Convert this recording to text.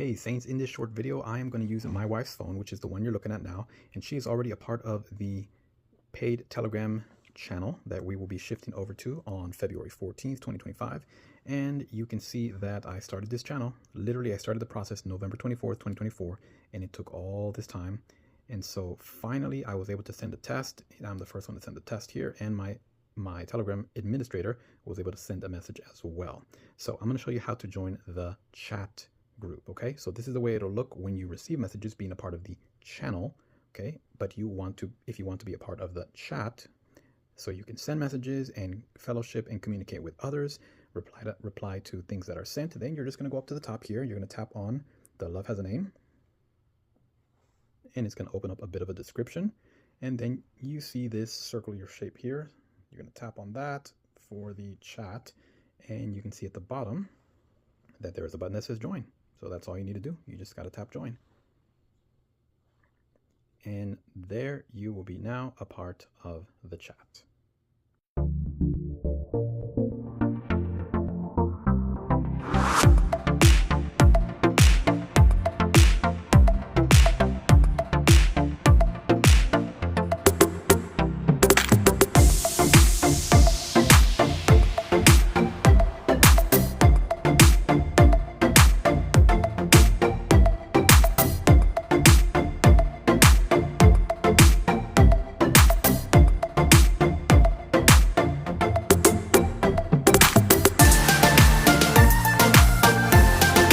Hey Saints, in this short video, I am going to use my wife's phone, which is the one you're looking at now, and she is already a part of the paid Telegram channel that we will be shifting over to on February 14th, 2025. And you can see that I started this channel. Literally, I started the process November 24th, 2024, and it took all this time. And so finally, I was able to send a test. I'm the first one to send the test here, and my Telegram administrator was able to send a message as well. So I'm going to show you how to join the chat group. Okay, so this is the way it'll look when you receive messages being a part of the channel. Okay, but if you want to be a part of the chat, so you can send messages and fellowship and communicate with others, reply to things that are sent, then you're just going to go up to the top here. You're going to tap on the Love Has a Name, and it's going to open up a bit of a description. And then you see this circle your shape here. You're going to tap on that for the chat, and you can see at the bottom that there is a button that says join. So that's all you need to do. You just got to tap join. And there you will be now a part of the chat.